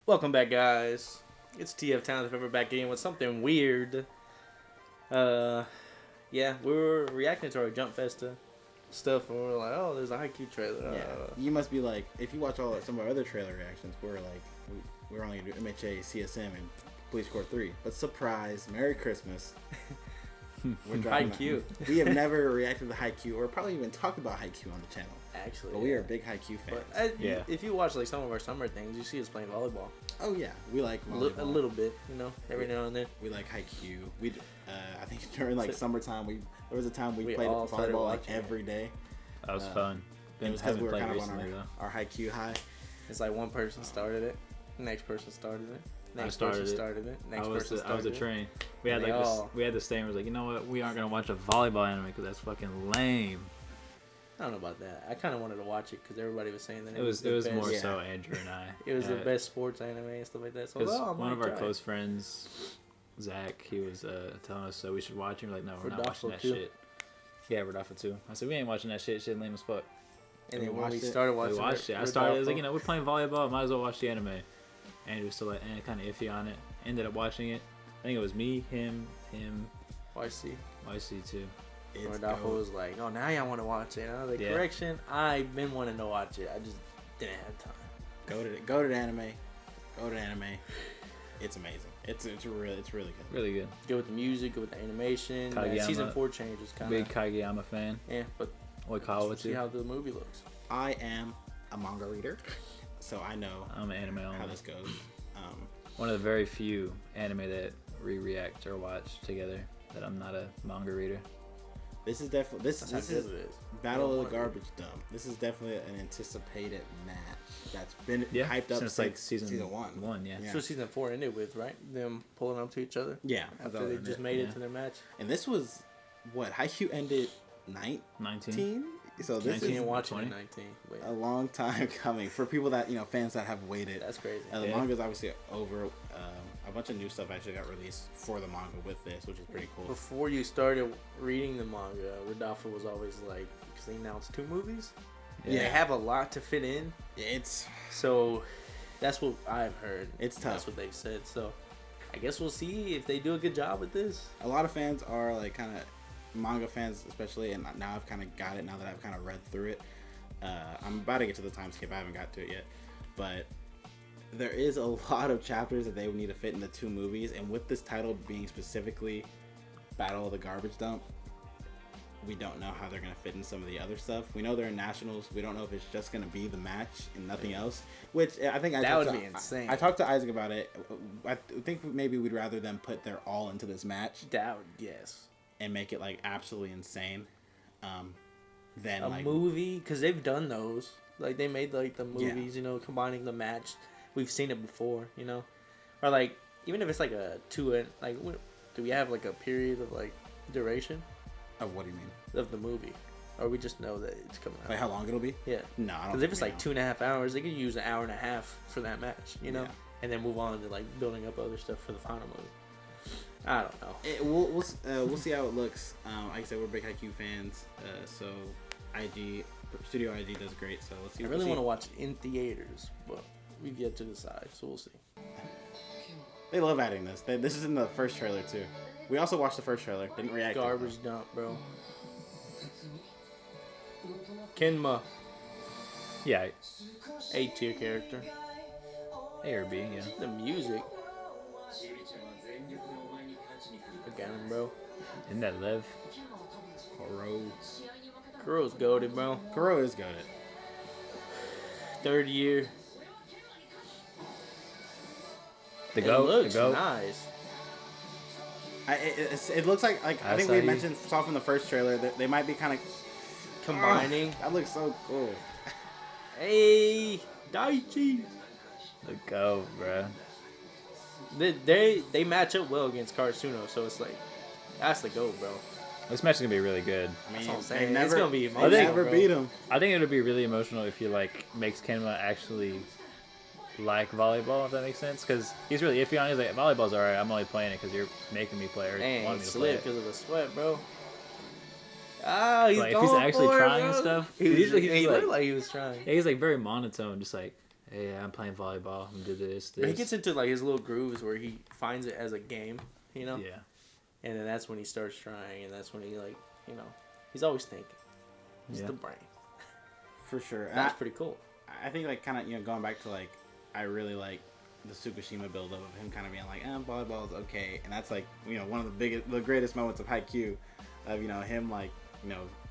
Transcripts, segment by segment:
Welcome back, guys. It's TF Town if ever back in with something weird. Yeah, we were reacting to our Jump Festa stuff, and we were like, "Oh, there's a Haikyuu trailer." Yeah, you must be like, if you watch some of our other trailer reactions, we're only gonna do MHA, CSM, and Police Court 3. But surprise, Merry Christmas. We're Haikyuu. We have never reacted to Haikyuu or probably even talked about Haikyuu on the channel. Actually, but we are big Haikyuu fans. But if you watch like some of our summer things, you see us playing volleyball. Oh yeah, we like volleyball. A little bit, every now and then. We like Haikyuu. I think during summertime, there was a time we played all volleyball like every day. That was fun. It was because we were kind of on our Haikyuu high. It's like one person started it, next person started it. Next person started it. Next person started it. I was a train. We had we had this thing. It was like, you know what? We aren't gonna watch a volleyball anime because that's fucking lame. I don't know about that. I kind of wanted to watch it because everybody was saying that it was more so Andrew and I. It was the best sports anime and stuff like that. So one of our close friends, Zach, he was telling us so we should watch him. Like, no, we're not watching that shit. Yeah, Rodolfo too. I said we ain't watching that shit. Shit lame as fuck. And then when we started watching, I started. It was like, we're playing volleyball. Might as well watch the anime. Andrew was still like, kind of iffy on it. Ended up watching it. I think it was me, him, YC too. Rodolfo was like, "Oh, now y'all want to watch it." And I was like, "Correction, I've been wanting to watch it. I just didn't have time." Go to the anime. Go to the anime. It's amazing. It's really good. Really good. Good with the music, good with the animation. Season 4 changes kind of. Big Kageyama fan. Yeah, but Oikawa see how the movie looks. I am a manga reader, so I know I'm an anime how this goes. One of the very few anime that we react or watch together that I'm not a manga reader. This is definitely this is Battle of the Garbage Dump. This is definitely an anticipated match that's been hyped up since like season 1. Yeah. So season 4 ended with them pulling up to each other. Yeah, after they just made it to their match. And this was what Haikyuu ended 19. So this is watching 19. Wait. A long time coming for people that fans that have waited. That's crazy. And the manga is obviously over. A bunch of new stuff actually got released for the manga with this, which is pretty cool. Before you started reading the manga, Rodolfo was always like, because they announced 2 movies. Yeah. They have a lot to fit in. So that's what I've heard. It's tough. That's what they said. So I guess we'll see if they do a good job with this. A lot of fans are like kind of manga fans, especially, and now I've kind of got it. Now that I've kind of read through it, I'm about to get to the time skip. I haven't got to it yet, but there is a lot of chapters that they would need to fit in the 2 movies, and with this title being specifically Battle of the Garbage Dump, we don't know how they're going to fit in some of the other stuff. We know they're in nationals. We don't know if it's just going to be the match and nothing else, which I think that would be insane. I talked to Isaac about it. I think maybe we'd rather them put their all into this match. Yes. And make it like absolutely insane. Than a movie, because they've done those. Like they made like the movies, combining the match. We've seen it before, or like even if it's like a 2 like do we have like a period of like duration of what do you mean of the movie, or we just know that it's coming out? Like how long it'll be? Yeah, no, I don't. Because if it's like 2.5 hours, they could use an hour and a half for that match, and then move on to like building up other stuff for the final movie. I don't know. We'll see how it looks. Like I said, we're big Haikyuu fans, so Studio IG does great. So let's see. I really want to watch it in theaters, but we've yet to decide, so we'll see. They love adding this. This is in the first trailer too. We also watched the first trailer. Didn't react. Garbage dump, bro. Kenma. Yeah. A tier character. A or B, yeah. The music. Again, bro. Isn't that Lev? Kuro's goated, bro. Kuro is goated. 3rd year. The goat looks nice. It looks like I think we saw from the first trailer that they might be kind of combining. That looks so cool. Hey, Daichi. The goat, bro. They match up well against Karasuno, so it's like that's the goat, bro. This match is gonna be really good. I mean, it's gonna be emotional. They never beat him. I think it'll be really emotional if he makes Kenma actually like volleyball, if that makes sense, because he's really iffy on it. He's like, volleyball's alright, I'm only playing it because you're making me play, or wanting me to play it because of the sweat, bro. He's if he's actually trying and stuff. He looked like he was trying. Yeah, he's like very monotone, just like Yeah, I'm playing volleyball. I'm gonna do this. But he gets into like his little grooves where he finds it as a game, you know. Yeah. And then that's when he starts trying, and that's when he like, he's always thinking. He's the brain. For sure. That's pretty cool. I think like kind of going back to like I really like the Tsukushima build-up of him kind of being like, volleyball is okay, and that's like one of the greatest moments of Haikyuu, of him like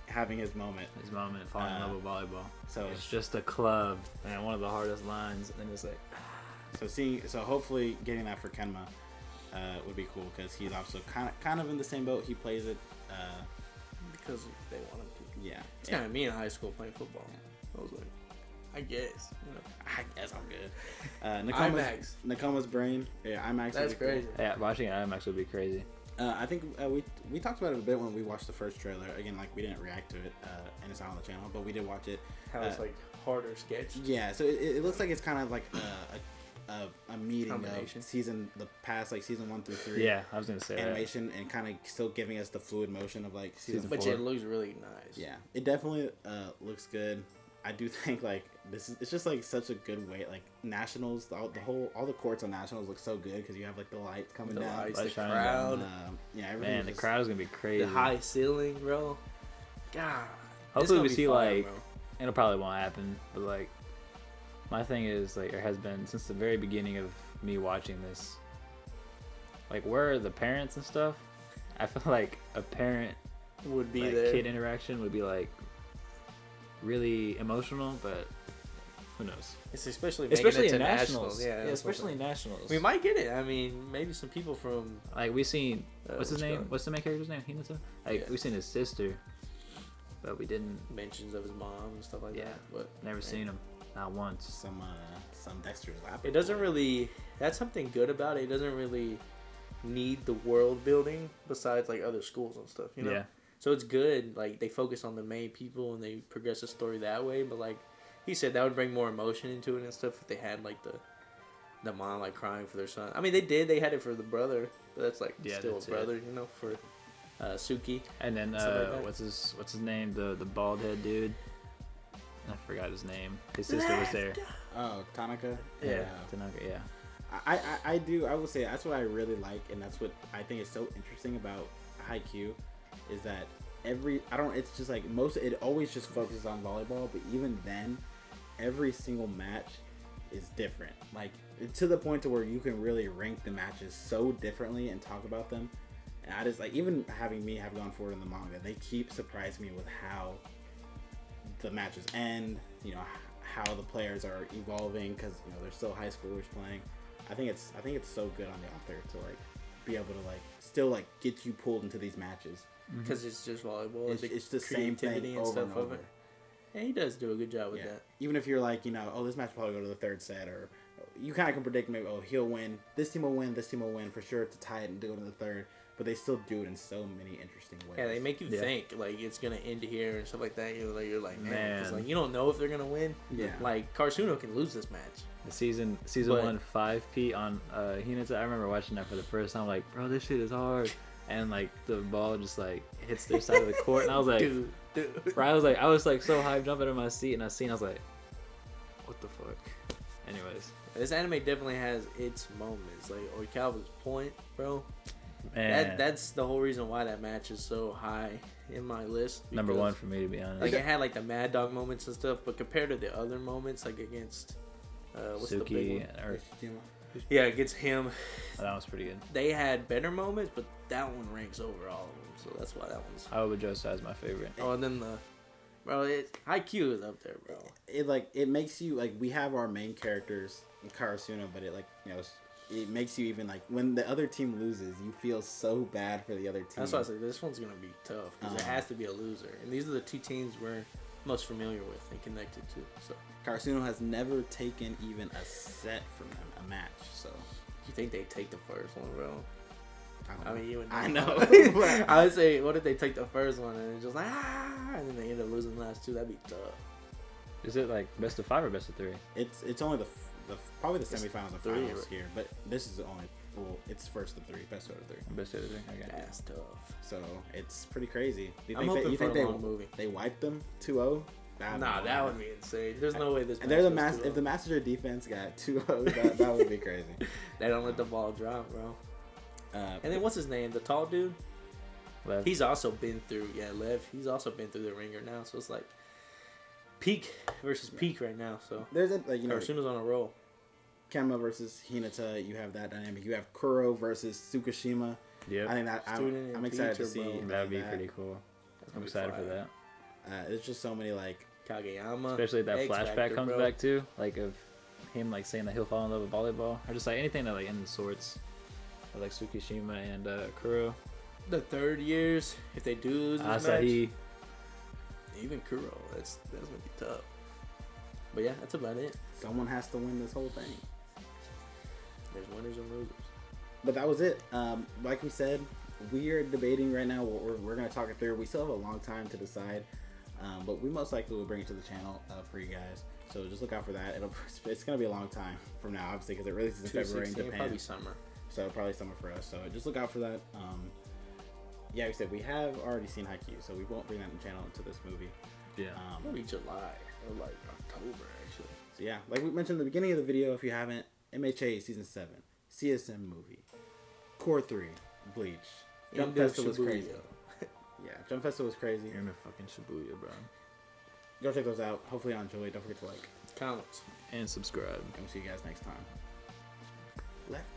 having his moment. His moment, falling in love with volleyball. So it's just a club, and one of the hardest lines, and then it's like. So hopefully getting that for Kenma would be cool because he's also kind of in the same boat. He plays it because they want him to. Yeah, it's kind of me in high school playing football. I was like, I guess. I guess I'm good. Nakoma's brain. Yeah, IMAX. That's crazy. Cool. Yeah, watching it IMAX would be crazy. I think we talked about it a bit when we watched the first trailer. Again, like we didn't react to it, and it's not on the channel, but we did watch it. How it's like harder sketch. Yeah, so it looks like it's kind of like a meeting of season 1 through 3. Yeah, I was gonna say animation and kind of still giving us the fluid motion of like season 4. But it looks really nice. Yeah, it definitely looks good. I do think like it's just like such a good way. Like Nationals, all the courts on Nationals look so good because you have like the lights coming down, the crowd. Man, the crowd is gonna be crazy. The high ceiling, bro. God. Hopefully we see fire, like, it'll probably won't happen, but like, my thing is like, there has been since the very beginning of me watching this. Like, where are the parents and stuff? I feel like a parent would be like, there. Kid interaction would be like really emotional, but who knows? It's especially in nationals. Yeah, especially in nationals. We might get it. I mean, maybe some people from like we've seen. What's his name? What's the main character's name? Hinata. Like we've seen his sister, but we didn't mentions of his mom and stuff like that. But never seen him, not once. Some Dexter's Lab. It doesn't really. That's something good about it. It doesn't really need the world building besides like other schools and stuff. Yeah. So it's good. Like they focus on the main people and they progress the story that way. But like he said, that would bring more emotion into it and stuff if they had like the mom like crying for their son. I mean, they did. They had it for the brother, but that's like still a brother, for Suki. And then what's his name? The bald head dude. I forgot his name. His sister was there. Oh, Tanaka. Yeah, Tanaka. Yeah. I will say that's what I really like, and that's what I think is so interesting about Haikyuu, is that it's just like it always just focuses on volleyball, but even then, every single match is different. Like to the point to where you can really rank the matches so differently and talk about them. And I just like, even having me have gone forward in the manga, they keep surprising me with how the matches end, how the players are evolving, because they're still high schoolers playing. I think it's so good on the author to like be able to like still like get you pulled into these matches because it's just volleyball. It's the same thing over and over. Yeah, he does do a good job with that. Even if you're like, this match will probably go to the third set, or you kind of can predict maybe, he'll win. This team will win for sure to tie it and go to the third. But they still do it in so many interesting ways. Yeah, they make you think like it's gonna end here and stuff like that. You're like, man, because like you don't know if they're gonna win. Yeah, like Karasuno can lose this match. The season 1 5P on Hinata. I remember watching that for the first time. Like, bro, this shit is hard. And like the ball just like hits their side of the court, and I was like, dude. Bro, I was like so hyped, jumping in my seat, and I was like, what the fuck? Anyways, this anime definitely has its moments. Like Oikawa's point, bro. Man. That's the whole reason why that match is so high in my list. Number 1 for me, to be honest. Like it had like the Mad Dog moments and stuff, but compared to the other moments, like against what's Suki, the big one? Yeah, against him. Oh, that was pretty good. They had better moments, but that one ranks over all of them, so that's why that one's. I would adjust that as my favorite. Oh, and then Haikyuu is up there, bro. It makes you like, we have our main characters in Karasuno, but it like it makes you even like, when the other team loses, you feel so bad for the other team. That's why I said this one's gonna be tough because it has to be a loser, and these are the two teams we're most familiar with and connected to. So Karasuno has never taken even a set from them, a match. So you think they take the first one, bro? I mean, you and I know. I would say, what if they take the first one and it's just like and then they end up losing the last two? That'd be tough. Is it like best of 5 or best of 3? It's only probably the semifinals and finals right here, but this is only it's first of 3, best out of 3. Best of 3. Okay. That's tough. So it's pretty crazy. Do you I'm hoping you for think a long movie. They wiped them 2-0? That would be insane. There's no way this. And they're the if the Master defense got 2-0, that would be crazy. They don't let the ball drop, bro. And then what's his name? The tall dude. Lev. He's also been through Lev. He's also been through the ringer now, so it's like peak versus peak right now. So there's a Arasuna's on a roll. Kemba versus Hinata, you have that dynamic. You have Kuro versus Tsukishima. Yeah, I think that I'm excited to see. That'd be pretty cool. I'm excited for that. There's just so many like Kageyama, especially if that flashback Factor, comes bro. back too, like of him like saying that he'll fall in love with volleyball, or just like anything that like ends in sorts, or, like Tsukishima and Kuro. The third years, if they do lose this Asahi. match, even Kuro, that's gonna be tough. But yeah, that's about it. Someone has to win this whole thing. There's winners and losers. But that was it. Like we said, we are debating right now. We're going to talk it through. We still have a long time to decide. But we most likely will bring it to the channel for you guys. So just look out for that. It's going to be a long time from now, obviously, because it releases in February in Japan. Probably summer. So probably summer for us. So just look out for that. Yeah, we said we have already seen Haikyuu, so we won't bring that in the channel into this movie. Yeah. Maybe July or like October, actually. So yeah, like we mentioned at the beginning of the video, if you haven't, MHA Season 7, CSM movie, Core 3, Bleach, Jump Festival was crazy. Yeah, Jump Festival was crazy. You're in a fucking Shibuya, bro. Go check those out. Hopefully you enjoyed. Don't forget to like, comment, and subscribe. and we'll see you guys next time. Left.